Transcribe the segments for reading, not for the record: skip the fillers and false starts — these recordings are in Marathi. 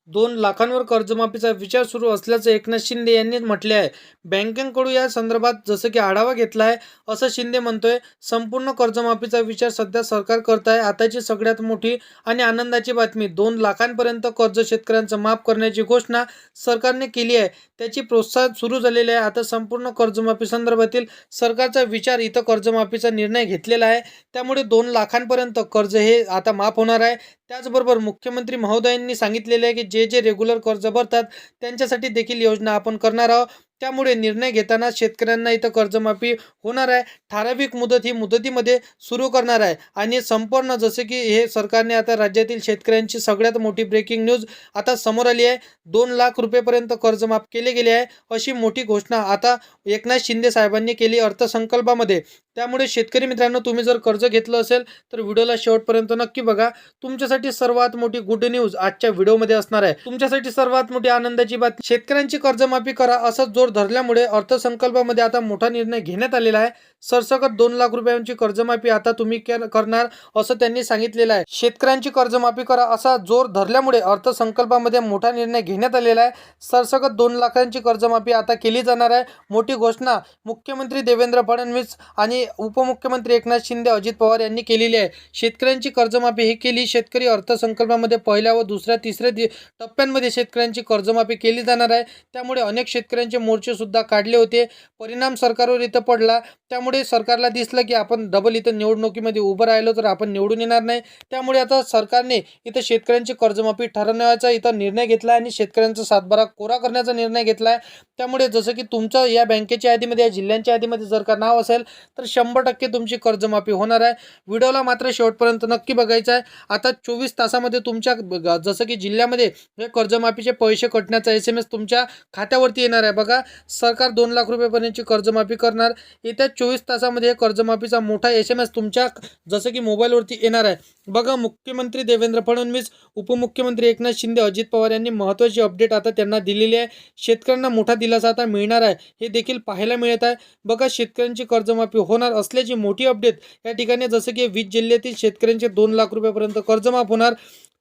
2 लाखांवर कर्जमाफीचा विचार सुरू असल्याचं एकनाथ शिंदे यांनी म्हटले आहे. बँकांकडून या संदर्भात जसं की आढावा घेतला आहे, असं शिंदे म्हणतोय. संपूर्ण कर्जमाफीचा विचार सध्या सरकार करत आहे. आताची सगळ्यात मोठी आणि आनंदाची बातमी, 2 लाखांपर्यंत कर्ज शेतकऱ्यांचं माफ करण्याची घोषणा सरकारने केली आहे. त्याची प्रोत्साहन सुरू झालेले आहे. आता संपूर्ण कर्जमाफी संदर्भातील सरकारचा विचार, इथं कर्जमाफीचा निर्णय घेतलेला आहे. त्यामुळे 2 लाखांपर्यंत कर्ज हे आता माफ होणार आहे. त्याचबरोबर मुख्यमंत्री महोदयांनी सांगितलेले आहे की जे रेग्युलर कर्ज भरतात त्यांच्यासाठी देखील योजना आपण करणार आहोत. त्यामुळे निर्णय घेताना शेतकऱ्यांना इथं कर्जमाफी होणार आहे. ठराविक मुदत ही मुदतीमध्ये सुरू करणार आहे आणि संपूर्ण जसे की हे सरकारने आता राज्यातील शेतकऱ्यांची सगळ्यात मोठी ब्रेकिंग न्यूज आता समोर आली आहे. 2 लाख रुपयेपर्यंत कर्ज माफ केले गेले आहे, अशी मोठी घोषणा आता एकनाथ शिंदे साहेबांनी केली अर्थसंकल्पामध्ये. त्यामुळे शेतकरी मित्रांनो, तुम्ही जर कर्ज घेतलं असेल तर व्हिडिओला शेवटपर्यंत नक्की बघा. तुमच्यासाठी सर्वात मोठी गुड न्यूज आजच्या व्हिडिओमध्ये असणार आहे. तुमच्यासाठी सर्वात मोठी आनंदाची बातमी, शेतकऱ्यांची कर्जमाफी करा असा जोर धरल्यामुळे अर्थसंकल्पामध्ये आता मोठा निर्णय घेण्यात आलेला आहे. सरसकट 2 लाख रुपयांची कर्जमाफी आता तुम्ही करणार असं त्यांनी सांगितलेलं आहे. शेतकऱ्यांची कर्जमाफी करा असा जोर धरल्यामुळे अर्थसंकल्पामध्ये मोठा निर्णय घेण्यात आलेला आहे. सरसकट 2 लाखांची कर्जमाफी आता केली जाणार आहे. मोठी घोषणा मुख्यमंत्री देवेंद्र फडणवीस आणि उपमुख्यमंत्री एकनाथ शिंदे, अजित पवार यांनी केलेली आहे. शेतकऱ्यांची कर्जमाफी ही केली. शेतकरी अर्थसंकल्पामध्ये पहिल्या व दुसऱ्या तिसऱ्या टप्प्यांमध्ये शेतकऱ्यांची कर्जमाफी केली जाणार आहे. त्यामुळे अनेक शेतकऱ्यांचे मोर्चे सुद्धा काढले होते. परिणाम सरकारवर इथं पडला. त्यामुळे सरकारला दिसलं की आपण डबल इथं निवडणुकीमध्ये उभं राहिलो तर आपण निवडून येणार नाही. त्यामुळे आता सरकारने इथं शेतकऱ्यांची कर्जमाफी ठरवण्याचा इथं निर्णय घेतला आणि शेतकऱ्यांचा सातबारा कोरा करण्याचा निर्णय घेतला आहे. त्यामुळे जसं की तुमचं या बँकेच्या यादीमध्ये, या जिल्ह्यांच्या यादीमध्ये जर का नाव असेल तर 100% तुमची कर्जमाफी होणार आहे. व्हिडिओला मात्र शेवटपर्यंत नक्की बघायचं आहे. आता 24 तासामध्ये तुमच्या जसं की जिल्ह्यामध्ये हे कर्जमाफीचे पैसे कटण्याचा SMS तुमच्या खात्यावरती येणार आहे. बघा, सरकार 2 लाख रुपयेपर्यंतची कर्जमाफी करणार. येत्या 24 तासामध्ये कर्जमाफीचा मोठा SMS तुमच्या जसं की मोबाईलवरती येणार आहे. बघा, मुख्यमंत्री देवेंद्र फडणवीस, उपमुख्यमंत्री एकनाथ शिंदे, अजित पवार यांनी महत्त्वाची अपडेट आता त्यांना दिलेली आहे. शेतकऱ्यांना मोठा दिलासा आता मिळणार आहे, हे देखील पाहायला मिळत आहे. बघा, शेतकऱ्यांची कर्जमाफी होणार असल्याची मोठी अपडेट या ठिकाणी. जसं की 20 जिल्ह्यातील शेतकऱ्यांचे 2 लाख रुपयापर्यंत कर्जमाफ होणार.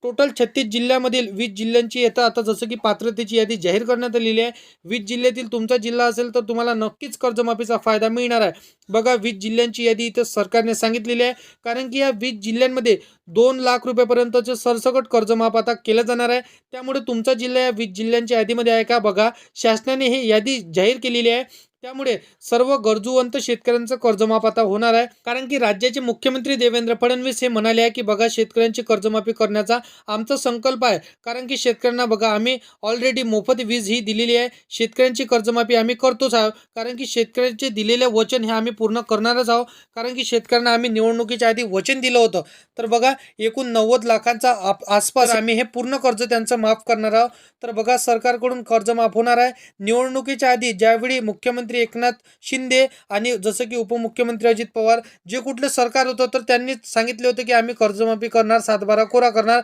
टोटल 36 जिल्ह्यामधील 20 जिल्ह्यांची येतं आता जसं की पात्रतेची यादी जाहीर करण्यात आलेली आहे. 20 जिल्ह्यातील तुमचा जिल्हा असेल तर तुम्हाला नक्कीच कर्जमाफीचा फायदा मिळणार आहे. बघा, 20 जिल्ह्यांची यादी इथं सरकारने सांगितलेली आहे, कारण की या 20 जिल्ह्यांमध्ये 2 लाख रुपयापर्यंतचे सरसकट कर्जमाफ आता केलं जाणार आहे. त्यामुळे तुमचा जिल्हा या 20 जिल्ह्यांच्या यादीमध्ये आहे का बघा. शासनाने ही यादी जाहीर केलेली आहे. त्यामुळे सर्व गरजूवंत शेतकऱ्यांचं कर्जमाफ आता होणार आहे. कारण की राज्याचे मुख्यमंत्री देवेंद्र फडणवीस हे म्हणाले आहे की बघा, शेतकऱ्यांची कर्जमाफी करण्याचा आमचा संकल्प आहे. कारण की शेतकऱ्यांना बघा, आम्ही ऑलरेडी मोफत वीज ही दिलेली आहे. शेतकऱ्यांची कर्जमाफी आम्ही करतोच आहोत, कारण की शेतकऱ्यांचे दिलेले वचन हे आम्ही पूर्ण करणारच आहोत. कारण की शेतकऱ्यांना आम्ही निवडणुकीच्या आधी वचन दिलं होतं. तर बघा, एकूण 90 लाखांचा आसपास आम्ही हे पूर्ण कर्ज त्यांचं माफ करणार आहोत. तर बघा, सरकारकडून कर्ज माफ होणार आहे. निवडणुकीच्या आधी ज्यावेळी मुख्यमंत्री एकनाथ शिंदे आणि जसं की उपमुख्यमंत्री अजित पवार, जे कुठलं सरकार होतं तर त्यांनी सांगितले होते की आम्ही कर्जमाफी करणार, सातबारा कोरा करणार.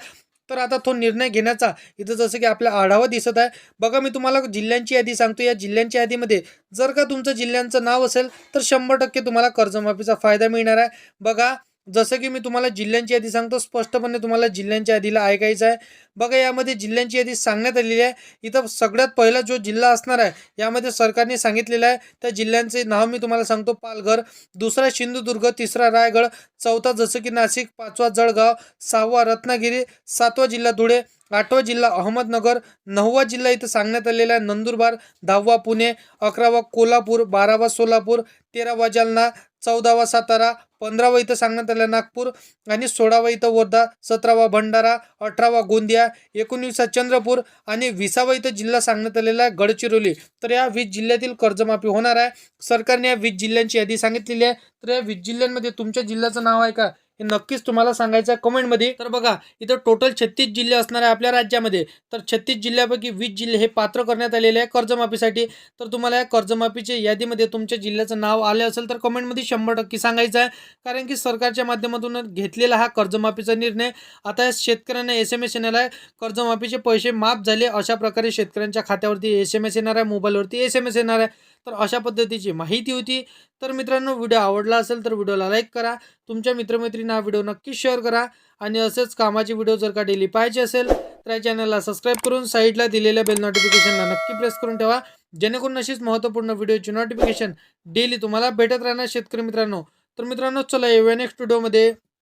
तर आता तो निर्णय घेण्याचा इथं जसं की आपला आढावा दिसत आहे. बघा, मी तुम्हाला जिल्ह्यांची यादी सांगतो. या जिल्ह्यांच्या यादीमध्ये जर का तुमचं जिल्ह्यांचं नाव असेल तर 100% तुम्हाला कर्जमाफीचा फायदा मिळणार आहे. बघा, जसं की मी तुम्हाला जिल्ह्यांची यादी सांगतो, स्पष्टपणे तुम्हाला जिल्ह्यांच्या यादीला ऐकायचं आहे. बघा, यामध्ये जिल्ह्यांची यादी सांगण्यात आलेली आहे. इथं सगळ्यात पहिला जो जिल्हा असणार आहे यामध्ये सरकारने सांगितलेलं आहे, त्या जिल्ह्यांचे नाव मी तुम्हाला सांगतो. पालघर, दुसरा सिंधुदुर्ग, तिसरा रायगड, चौथा जसं की नाशिक, पाचवा जळगाव, सहावा रत्नागिरी, सातवा जिल्हा धुळे, 8वा जिल्हा अहमदनगर, 9वा जिल्हा इथं सांगण्यात आलेला आहे नंदुरबार, 10वा पुणे, 11वा कोल्हापूर, 12वा सोलापूर, 13वा जालना, 14वा सातारा, 15वा इथं सांगण्यात आलं नागपूर आणि 16वा इथं वर्धा, 17वा भंडारा, 18वा गोंदिया, 19वा चंद्रपूर आणि 20वा इथं जिल्हा सांगण्यात आलेला आहे गडचिरोली. तर या 20 जिल्ह्यातील कर्जमाफी होणार आहे. सरकारने या 20 जिल्ह्यांची यादी सांगितलेली आहे. तर या 20 जिल्ह्यांमध्ये तुमच्या जिल्ह्याचं नाव आहे का हे नक्कीच तुम्हाला सांगायचं आहे कमेंटमध्ये. तर बघा, इथं टोटल 36 जिल्हे असणार आहे आपल्या राज्यामध्ये. तर 36 जिल्ह्यापैकी 20 जिल्हे हे पात्र करण्यात आलेले आहे कर्जमाफीसाठी. तर तुम्हाला या कर्जमाफीच्या यादीमध्ये तुमच्या जिल्ह्याचं नाव आले असेल तर कमेंटमध्ये 100% सांगायचं आहे. कारण की सरकारच्या माध्यमातून घेतलेला हा कर्जमाफीचा निर्णय आता शेतकऱ्यांना SMS येणार आहे. कर्जमाफीचे पैसे माफ झाले अशा प्रकारे शेतकऱ्यांच्या खात्यावरती SMS येणार आहे, मोबाईलवरती SMS येणार आहे. तर अशा पद्धतीची माहिती होती. तर मित्रांनो, व्हिडिओ आवडला असेल तर व्हिडिओला लाईक करा. तुमच्या मित्रमैत्रिणींना हा व्हिडिओ नक्की शेअर करा आणि असेच कामाचे व्हिडिओ जर का डेली पाहिजे असेल तर या चॅनलला सबस्क्राईब करून साईडला दिलेल्या बेल नोटिफिकेशनला नक्की प्रेस करून ठेवा, जेणेकरून अशीच महत्त्वपूर्ण व्हिडिओची नोटिफिकेशन डेली तुम्हाला भेटत राहणार शेतकरी मित्रांनो. तर मित्रांनो, चला येऊया नेक्स्ट व्हिडिओमध्ये.